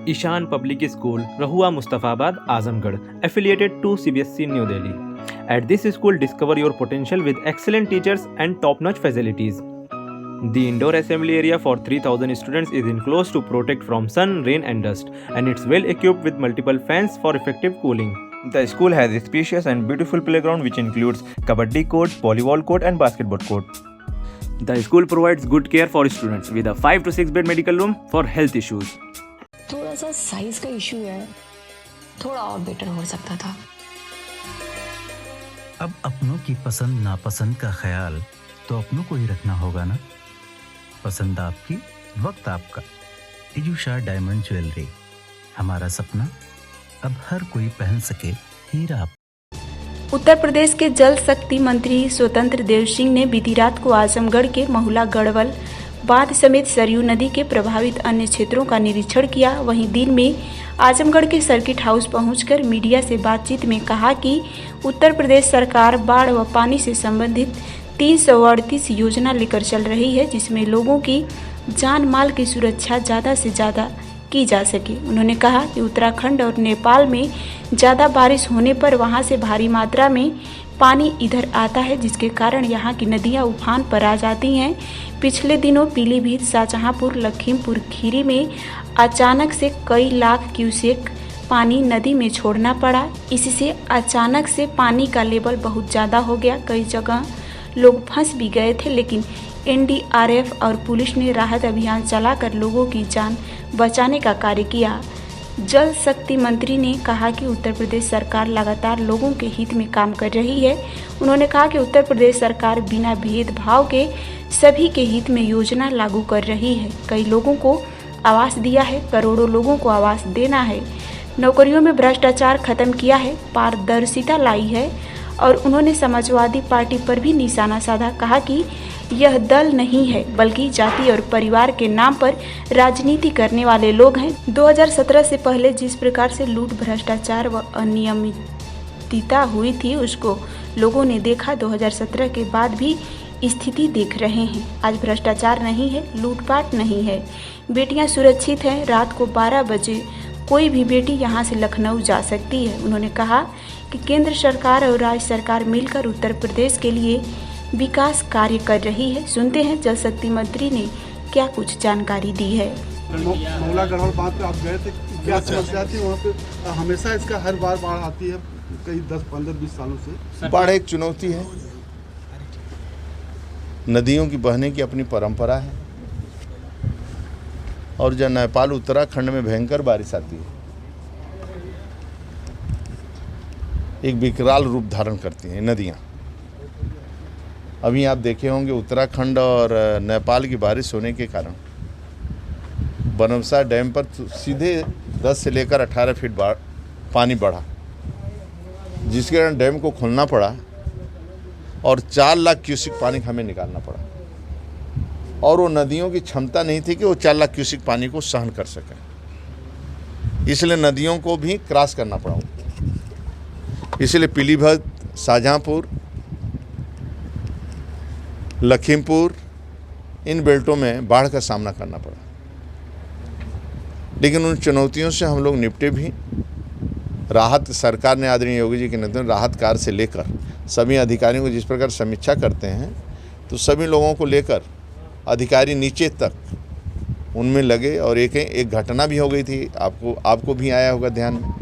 Ishan Public School, Rahua Mustafabad, Azamgarh, affiliated to CBSE New Delhi. At this school, discover your potential with excellent teachers and top-notch facilities. The indoor assembly area for 3,000 students is enclosed to protect from sun, rain and dust, and it's well equipped with multiple fans for effective cooling. The school has a spacious and beautiful playground which includes kabaddi court, volleyball court and basketball court. The school provides good care for students with a 5 to 6 bed medical room for health issues. थोड़ा सा size का issue है, थोड़ा और better हो सकता था। अब अपनों की पसंद नापसंद का ख्याल तो अपनों को ही रखना होगा ना। पसंद आपकी, वक्त आपका। इजूशा डायमंड ज्वेलरी, हमारा सपना अब हर कोई पहन सके हीरा। उत्तर प्रदेश के जल शक्ति मंत्री स्वतंत्र देव सिंह ने बीती रात को आजमगढ़ के महुला गढ़वल बांध समेत सरयू नदी के प्रभावित अन्य क्षेत्रों का निरीक्षण किया। वहीं दिन में आजमगढ़ के सर्किट हाउस पहुंचकर मीडिया से बातचीत में कहा कि उत्तर प्रदेश सरकार बाढ़ व पानी से संबंधित 338 योजना लेकर चल रही है, जिसमें लोगों की जान माल की सुरक्षा ज़्यादा से ज़्यादा की जा सके। उन्होंने कहा कि उत्तराखंड और नेपाल में ज़्यादा बारिश होने पर वहां से भारी मात्रा में पानी इधर आता है, जिसके कारण यहां की नदियां उफान पर आ जाती हैं। पिछले दिनों पीलीभीत, शाहजहांपुर, लखीमपुर खीरी में अचानक से कई लाख क्यूसेक पानी नदी में छोड़ना पड़ा। इससे अचानक से पानी का लेवल बहुत ज़्यादा हो गया। कई जगह लोग फंस भी गए थे, लेकिन एनडीआरएफ और पुलिस ने राहत अभियान चलाकर लोगों की जान बचाने का कार्य किया। जल शक्ति मंत्री ने कहा कि उत्तर प्रदेश सरकार लगातार लोगों के हित में काम कर रही है। उन्होंने कहा कि उत्तर प्रदेश सरकार बिना भेदभाव के सभी के हित में योजना लागू कर रही है। कई लोगों को आवास दिया है, करोड़ों लोगों को आवास देना है, नौकरियों में भ्रष्टाचार खत्म किया है, पारदर्शिता लाई है। और उन्होंने समाजवादी पार्टी पर भी निशाना साधा। कहा कि यह दल नहीं है, बल्कि जाति और परिवार के नाम पर राजनीति करने वाले लोग हैं। 2017 से पहले जिस प्रकार से लूट, भ्रष्टाचार व अनियमितता हुई थी, उसको लोगों ने देखा। 2017 के बाद भी स्थिति देख रहे हैं। आज भ्रष्टाचार नहीं है, लूटपाट नहीं है, बेटियां सुरक्षित हैं। रात को 12 बजे कोई भी बेटी यहां से लखनऊ जा सकती है। उन्होंने कहा कि केंद्र सरकार और राज्य सरकार मिलकर उत्तर प्रदेश के लिए विकास कार्य कर रही है। सुनते हैं जल शक्ति मंत्री ने क्या कुछ जानकारी दी है। महुला गढ़वाल बांध पे आप गए थे, क्या समस्या थी वहाँ पे? हमेशा इसका हर बार बाढ़ आती है, कई 10, 15, 20 सालों से। बाढ़ एक चुनौती है, नदियों की बहने की अपनी परंपरा है, और जब नेपाल उत्तराखंड में भयंकर बारिश आती है, एक विकराल रूप धारण करती हैं नदियाँ। अभी आप देखे होंगे उत्तराखंड और नेपाल की बारिश होने के कारण बनमसा डैम पर सीधे 10 से लेकर 18 फीट पानी बढ़ा, जिसके कारण डैम को खोलना पड़ा और 4 लाख क्यूसेक पानी हमें निकालना पड़ा। और वो नदियों की क्षमता नहीं थी कि वो 4 लाख क्यूसेक पानी को सहन कर सकें, इसलिए नदियों को भी क्रॉस करना पड़ा। इसलिए पीलीभीत, शाहजहांपुर, लखीमपुर, इन बेल्टों में बाढ़ का सामना करना पड़ा। लेकिन उन चुनौतियों से हम लोग निपटे भी। राहत सरकार ने, आदरणीय योगी जी के नेतृत्व में राहत कार्य से लेकर सभी अधिकारियों को जिस प्रकार समीक्षा करते हैं, तो सभी लोगों को लेकर अधिकारी नीचे तक उनमें लगे। और एक घटना भी हो गई थी, आपको भी आया होगा ध्यान में।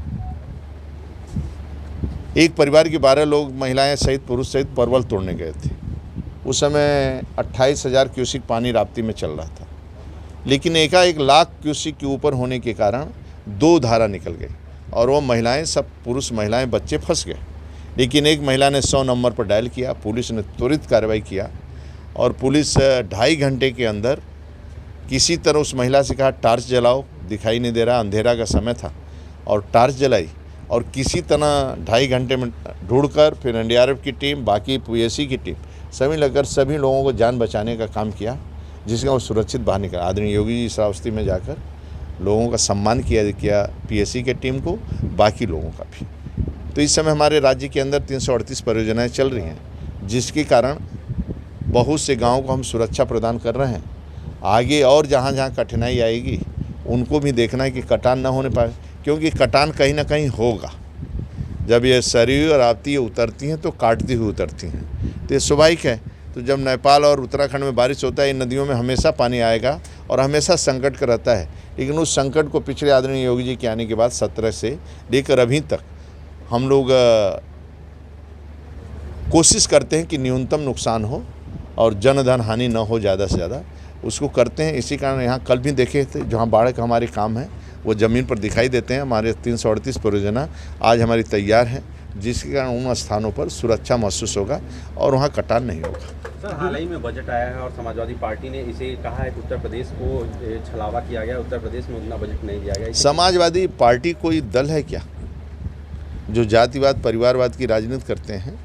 एक परिवार के 12 लोग, महिलाएं सहित पुरुष सहित, परवल तोड़ने गए थे। उस समय 28,000 क्यूसेक पानी राप्ती में चल रहा था, लेकिन एकाएक लाख क्यूसेक के ऊपर होने के कारण 2 धारा निकल गई और वो महिलाएं, सब पुरुष महिलाएं, बच्चे फंस गए। लेकिन एक महिला ने 100 नंबर पर डायल किया, पुलिस ने त्वरित कार्रवाई किया और पुलिस 2.5 घंटे के अंदर किसी तरह उस महिला से कहा टार्च जलाओ, दिखाई नहीं दे रहा, अंधेरा का समय था, और टार्च जलाई और किसी तरह 2.5 घंटे में ढूंढकर फिर एनडीआरएफ की टीम, बाकी पीएससी की टीम, सभी लगकर सभी लोगों को जान बचाने का काम किया, जिसका वो सुरक्षित बाहर निकला। आदरणीय योगी जी श्रावस्ती में जाकर लोगों का सम्मान किया पीएससी के टीम को, बाकी लोगों का भी। तो इस समय हमारे राज्य के अंदर 338 परियोजनाएं चल रही हैं, जिसके कारण बहुत से गाँवों को हम सुरक्षा प्रदान कर रहे हैं। आगे और जहाँ जहाँ कठिनाई आएगी उनको भी देखना है कि कटान ना होने पाए, क्योंकि कटान कहीं ना कहीं होगा। जब ये सरयू और राप्ती उतरती हैं तो काटती हुई उतरती हैं, तो ये स्वाभाविक है। तो जब नेपाल और उत्तराखंड में बारिश होता है, इन नदियों में हमेशा पानी आएगा और हमेशा संकट का रहता है। लेकिन उस संकट को पिछले आदरणीय योगी जी के आने के बाद 17 से लेकर अभी तक हम लोग कोशिश करते हैं कि न्यूनतम नुकसान हो और जनधन हानि न हो, ज़्यादा से ज़्यादा उसको करते हैं। इसी कारण यहाँ कल भी देखे थे, जहाँ बाढ़ का हमारे काम है वो ज़मीन पर दिखाई देते हैं। हमारे 338 परियोजना आज हमारी तैयार है, जिसके कारण उन स्थानों पर सुरक्षा महसूस होगा और वहाँ कटान नहीं होगा। सर, हाल ही में बजट आया है और समाजवादी पार्टी ने इसे कहा है कि उत्तर प्रदेश को छलावा किया गया, उत्तर प्रदेश में उतना बजट नहीं दिया गया। समाजवादी पार्टी कोई दल है क्या जो जातिवाद परिवारवाद की राजनीति करते हैं,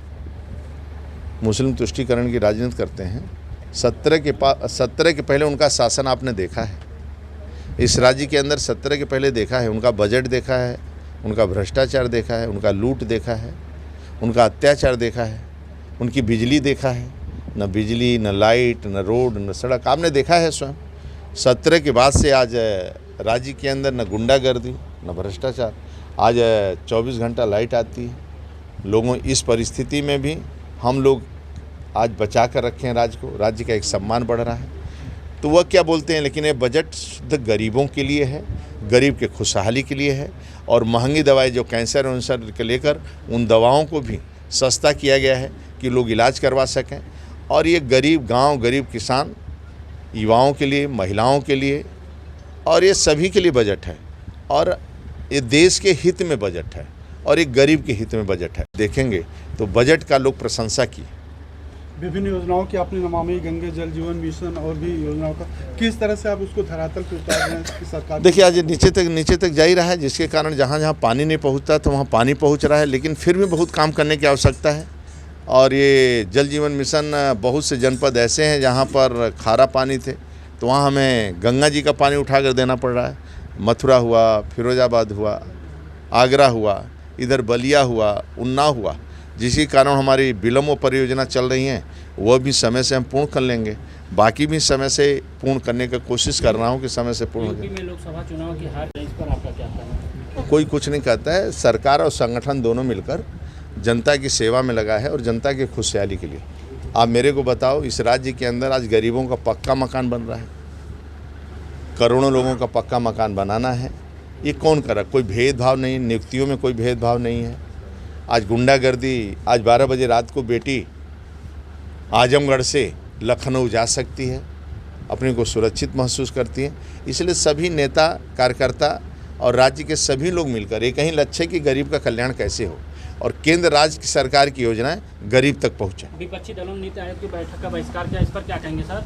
मुस्लिम तुष्टीकरण की राजनीति करते हैं? 17 के पहले उनका शासन आपने देखा है इस राज्य के अंदर, 17 के पहले देखा है, उनका बजट देखा है, उनका भ्रष्टाचार देखा है, उनका लूट देखा है, उनका अत्याचार देखा है, उनकी बिजली देखा है, न बिजली न लाइट न रोड न सड़क आपने देखा है स्वयं। 17 के बाद से आज राज्य के अंदर न गुंडागर्दी न भ्रष्टाचार, आज 24 घंटा लाइट आती है लोगों। इस परिस्थिति में भी हम लोग आज बचा कर रखे हैं राज्य को, राज्य का एक सम्मान बढ़ रहा है। तो वह क्या बोलते हैं, लेकिन ये बजट शुद्ध गरीबों के लिए है, गरीब के खुशहाली के लिए है। और महंगी दवाई जो कैंसर वैंसर के लेकर उन दवाओं को भी सस्ता किया गया है कि लोग इलाज करवा सकें। और ये गरीब गांव, गरीब किसान, युवाओं के लिए, महिलाओं के लिए और ये सभी के लिए बजट है। और ये देश के हित में बजट है और एक गरीब के हित में बजट है। देखेंगे तो बजट का लोग प्रशंसा की। विभिन्न योजनाओं की आपने नमामि गंगे जल जीवन मिशन और भी योजनाओं का किस तरह से आप उसको धरातल पर उतार रहे हैं कि सरकार? देखिए, आज नीचे तक जा ही रहा है, जिसके कारण जहाँ जहाँ पानी नहीं पहुँचता तो वहाँ पानी पहुँच रहा है। लेकिन फिर भी बहुत काम करने की आवश्यकता है। और ये जल जीवन मिशन, बहुत से जनपद ऐसे हैं जहाँ पर खारा पानी थे, तो वहाँ हमें गंगा जी का पानी उठा कर देना पड़ रहा है। मथुरा हुआ, फिरोजाबाद हुआ, आगरा हुआ, इधर बलिया हुआ, उन्नाव हुआ, जिसके कारण हमारी विलम्ब परियोजना चल रही हैं, वह भी समय से हम पूर्ण कर लेंगे। बाकी भी समय से पूर्ण करने का कोशिश कर रहा हूँ कि समय से पूर्ण हो जाए। लोकसभा चुनाव की हार इस पर आपका क्या कहना है? कोई कुछ नहीं कहता है। सरकार और संगठन दोनों मिलकर जनता की सेवा में लगा है और जनता की खुशहाली के लिए। आप मेरे को बताओ, इस राज्य के अंदर आज गरीबों का पक्का मकान बन रहा है, करोड़ों लोगों का पक्का मकान बनाना है। ये कौन कर रहा? कोई भेदभाव नहीं, नियुक्तियों में कोई भेदभाव नहीं है। आज गुंडागर्दी, आज 12 बजे रात को बेटी आजमगढ़ से लखनऊ जा सकती है, अपने को सुरक्षित महसूस करती है। इसलिए सभी नेता, कार्यकर्ता और राज्य के सभी लोग मिलकर एक ही लक्ष्य कि गरीब का कल्याण कैसे हो और केंद्र राज्य की सरकार की योजनाएं गरीब तक पहुँचे। विपक्षी दलों ने नीति आयोग की बैठक का बहिष्कार किया, इस पर क्या कहेंगे सर?